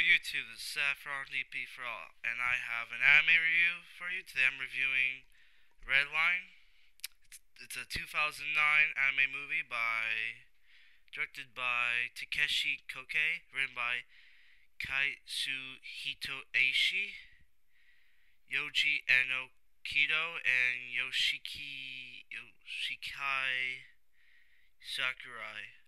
YouTube, this is Saffron DP for all, and I have an anime review for you. Today I'm reviewing Redline. It's a 2009 anime movie directed by Takeshi Koike, written by Kaitsuhito Aishi, Yoji Eno Kido, and Yoshikai Sakurai.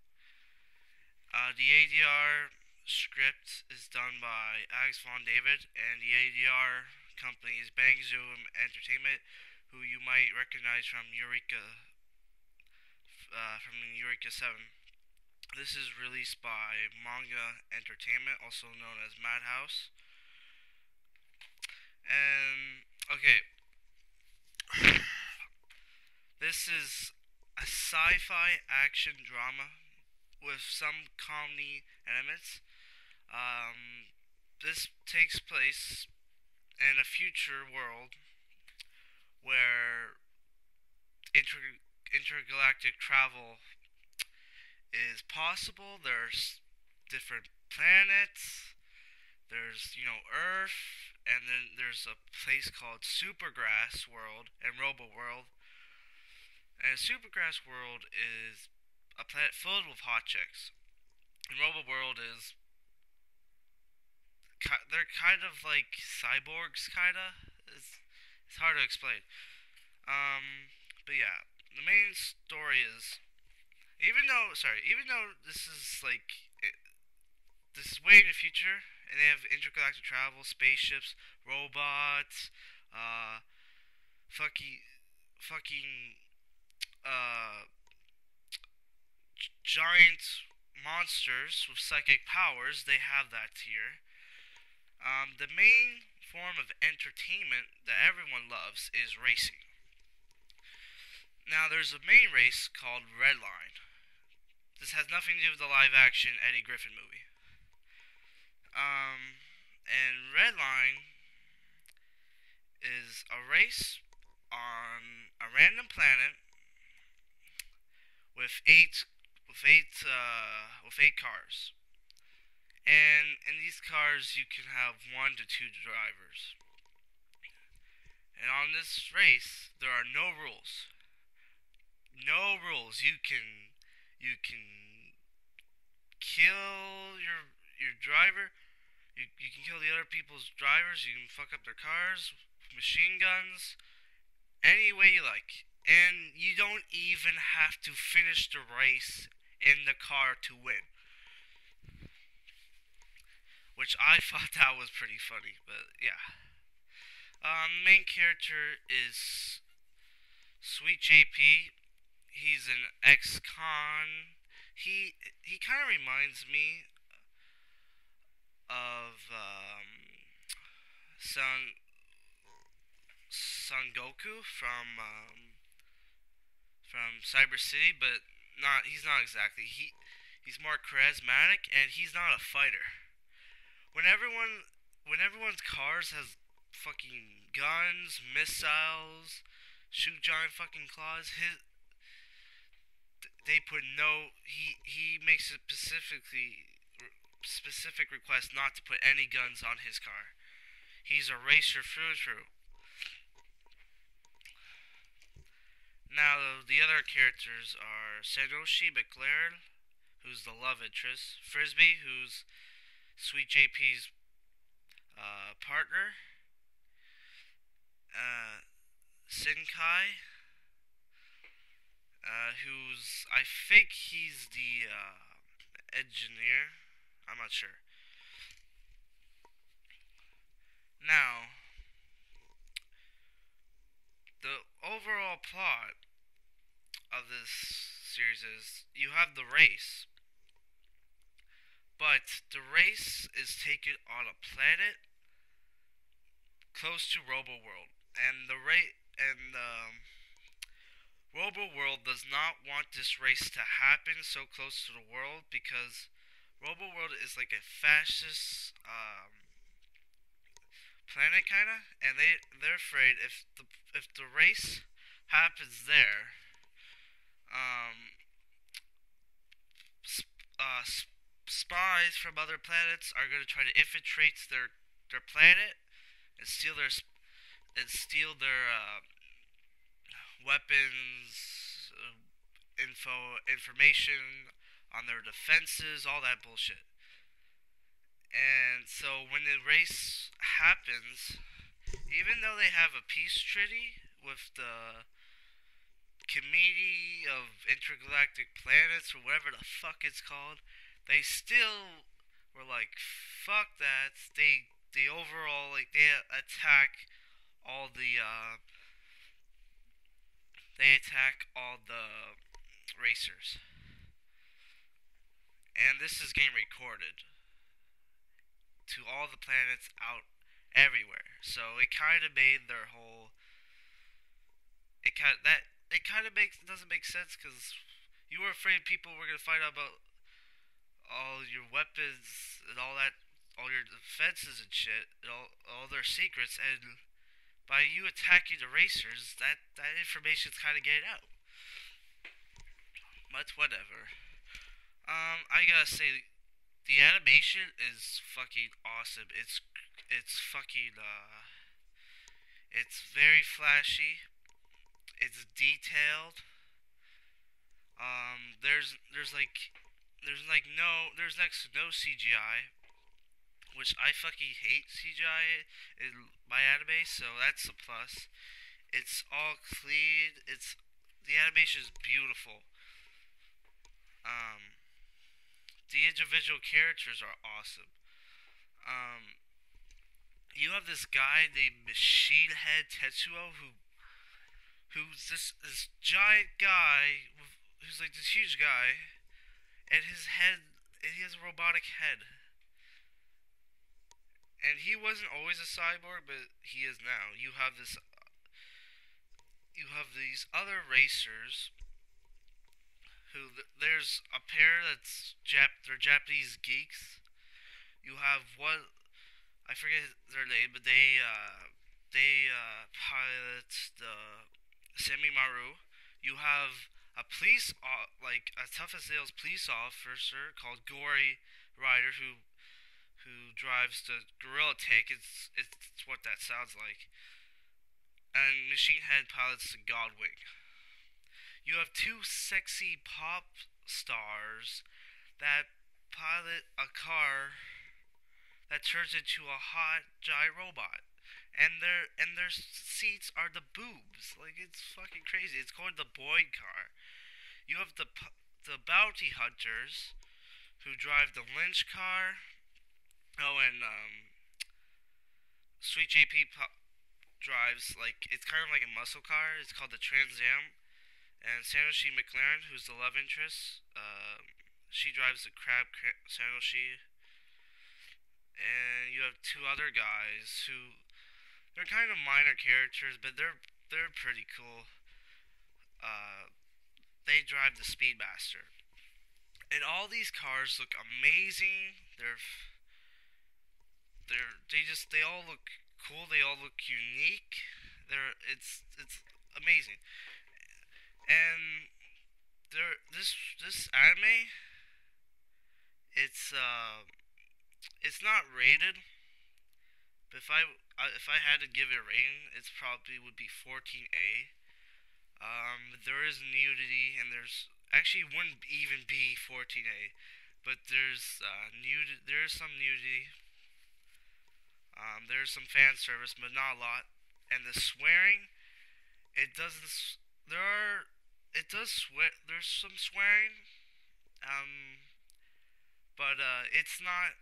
The ADR script is done by Alex Von David, and the ADR company is Bang Zoom Entertainment, who you might recognize from Eureka 7. This is released by Manga Entertainment, also known as Madhouse. And okay, this is a sci-fi action drama with some comedy elements. This takes place in a future world where intergalactic travel is possible. There's different planets. There's, Earth, and then there's a place called Supergrass World and Robo World. And Supergrass World is a planet filled with hot chicks. And Robo World is they're kind of like cyborgs, kinda. It's hard to explain. But yeah, the main story is even though this is way in the future, and they have intergalactic travel, spaceships, robots, fucking, fucking, uh, giant monsters with psychic powers. They have that here. The main form of entertainment that everyone loves is racing. Now, there's a main race called Redline. This has nothing to do with the live-action Eddie Griffin movie. And Redline is a race on a random planet with eight cars. And in these cars, you can have 1 to 2 drivers. And on this race, there are no rules. No rules. You can kill your driver. You can kill the other people's drivers. You can fuck up their cars, machine guns, any way you like. And you don't even have to finish the race in the car to win. Which I thought that was pretty funny, but yeah. Main character is Sweet JP. He's an ex-con. He kind of reminds me of Son Goku from Cyber City, but not. He's not exactly. He's more charismatic, and he's not a fighter. When everyone's cars has fucking guns, missiles, shoot giant fucking claws, they put no. He makes a specific request not to put any guns on his car. He's a racer through and through. Now the other characters are Sanoshi McLaren, who's the love interest, Frisbee, who's Sweet JP's partner, Sinkai, who's I think he's the engineer. I'm not sure. Now, the overall plot of this series is you have the race, but the race is taken on a planet close to Robo World, and Robo World does not want this race to happen so close to the world because Robo World is like a fascist planet kinda, and they're afraid if the race happens there, um, spies from other planets are going to try to infiltrate their planet and steal their weapons, information on their defenses, all that bullshit. And so when the race happens, even though they have a peace treaty with the Committee of Intergalactic Planets or whatever the fuck it's called, they still were like, fuck that. They overall like they attack all the racers, and this is getting recorded to all the planets out everywhere. So it kind of made their whole it kind of makes doesn't make sense because you were afraid people were gonna find out about all your weapons and all that, all your defenses and shit, and all their secrets, and by you attacking the racers, that information's kind of getting out. But whatever. I gotta say, the animation is fucking awesome. It's fucking it's very flashy. It's detailed. There's next to no CGI, which I fucking hate CGI in my anime, so that's a plus. It's all clean. The animation is beautiful. Um, the individual characters are awesome. Um, you have this guy named Machine Head Tetsuo who's this giant guy who's like this huge guy, and he has a robotic head. And he wasn't always a cyborg, but he is now. You have these other racers there's a pair they're Japanese geeks. You have one, I forget their name, but they pilot the Semi Maru. You have like a tough as nails police officer called Gory Rider who drives the gorilla tank. It's what that sounds like. And Machine Head pilots the Godwing. You have two sexy pop stars that pilot a car that turns into a hot giant robot. And their seats are the boobs. Like it's fucking crazy. It's called the Boyd car. You have the bounty hunters who drive the Lynch car. Oh, and Sweet JP drives like it's kind of like a muscle car. It's called the Trans Am. And Sanoshi McLaren, who's the love interest, she drives the Crab Sanoshi. And you have two other guys who they're kind of minor characters, but they're pretty cool. Uh, they drive the Speedmaster, and all these cars look amazing. They all look cool. They all look unique. It's amazing. And this anime, it's it's not rated, but if I had to give it a rating, it's probably would be 14A. There is nudity, and actually wouldn't even be 14A, but there is some nudity. There's some fan service, but not a lot. And the swearing, it doesn't. There are. It does swear. There's some swearing. But it's not.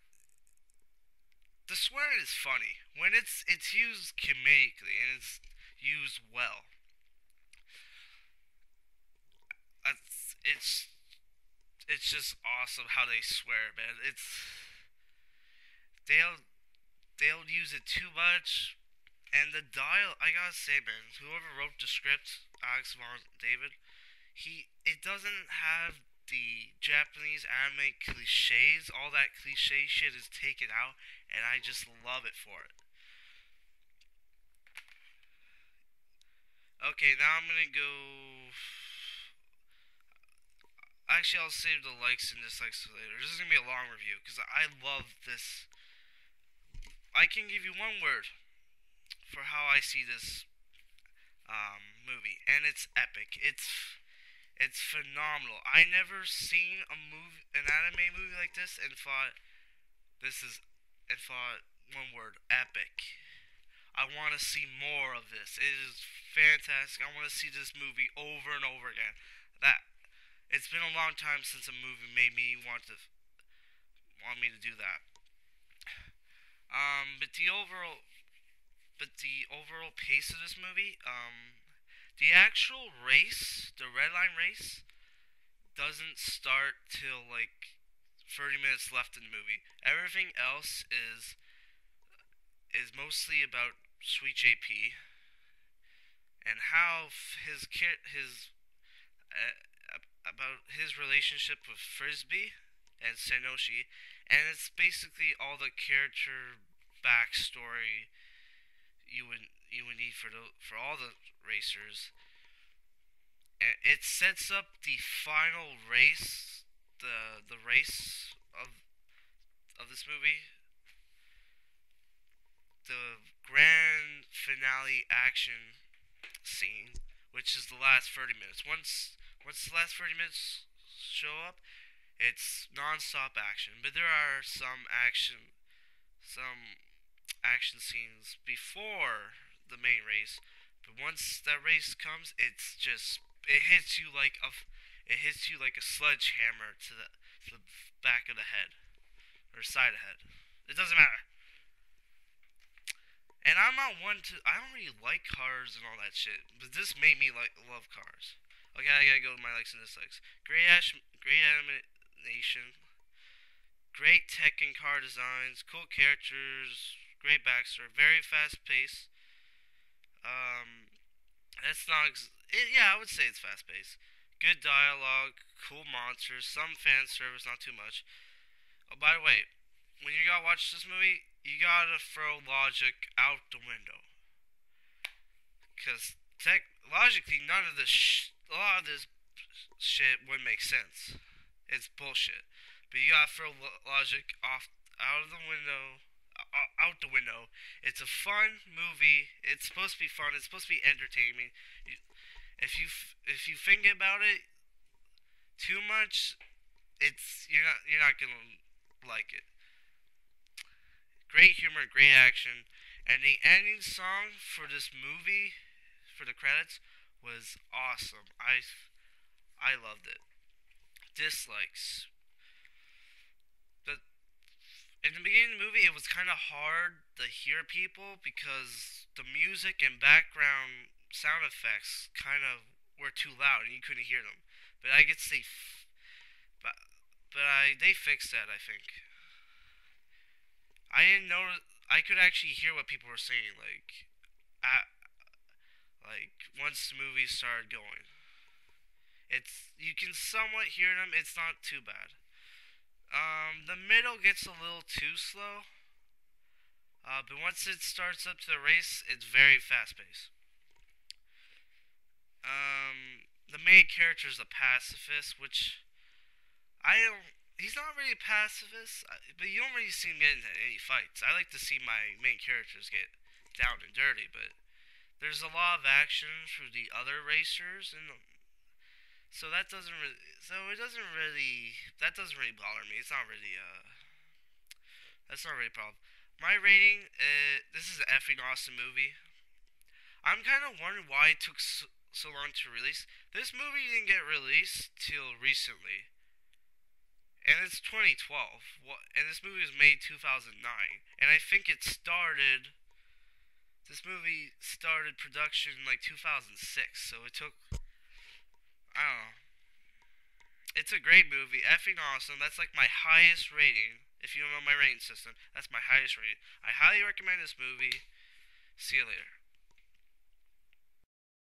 The swearing is funny when it's used comedically and it's used well. It's it's just awesome how they swear, man. They'll they'll use it too much, and the dial. I gotta say, man, whoever wrote the script, Alex David, it doesn't have the Japanese anime cliches. All that cliche shit is taken out, and I just love it for it. Okay, now I'm gonna go. Actually, I'll save the likes and dislikes for later. This is gonna be a long review because I love this. I can give you one word for how I see this movie, and it's epic. It's phenomenal. I never seen an anime movie like this, and thought this is, and thought one word, epic. I want to see more of this. It is fantastic. I want to see this movie over and over again. That it's been a long time since a movie made me want me to do that. Um, but the overall the overall pace of this movie, the actual race, the Redline race, doesn't start till like 30 minutes left in the movie. Everything else is mostly about Sweet JP and how his about his relationship with Frisbee and Senoshi, and it's basically all the character backstory you would need for all the racers. And it sets up the final race, the race of this movie, the grand finale action scene, which is the last 30 minutes. Once the last 30 minutes show up, it's non-stop action. But there are some action scenes before the main race. But once that race comes, it hits you like a sledgehammer to the back of the head or side of the head. It doesn't matter. And I'm not one to. I don't really like cars and all that shit, but this made me love cars. Okay, I gotta go with my likes and dislikes. Great animation, great tech and car designs, cool characters, great backstory, very fast pace. Um, that's not. Yeah, I would say it's fast paced. Good dialogue, cool monsters, some fan service, not too much. Oh, by the way, when you gotta watch this movie, you gotta throw logic out the window. Because logically, a lot of this shit would make sense. It's bullshit. But you gotta throw logic out of the window. Out the window. It's a fun movie. It's supposed to be fun. It's supposed to be entertaining. If you think about it too much, you're not gonna like it. Great humor, great action, and the ending song for this movie, for the credits, was awesome. I loved it. Dislikes. The In the beginning of the movie, it was kind of hard to hear people because the music and background sound effects kind of were too loud and you couldn't hear them. But I guess but they fixed that. I think I didn't know. I could actually hear what people were saying. At, once the movie started going, you can somewhat hear them. It's not too bad. The middle gets a little too slow. But once it starts up to the race, it's very fast paced. The main character is a pacifist, which I don't. He's not really a pacifist, but you don't really see him get into any fights. I like to see my main characters get down and dirty, but there's a lot of action through the other racers, and so that doesn't really bother me. It's not really that's not really a problem. My rating, this is an effing awesome movie. I'm kind of wondering why it took so long to release. This movie didn't get released till recently, and it's 2012. And this movie was made 2009, and I think it started. This movie started production in like 2006, so it took. I don't know. It's a great movie, effing awesome. That's like my highest rating. If you don't know my rating system, that's my highest rating. I highly recommend this movie. See you later.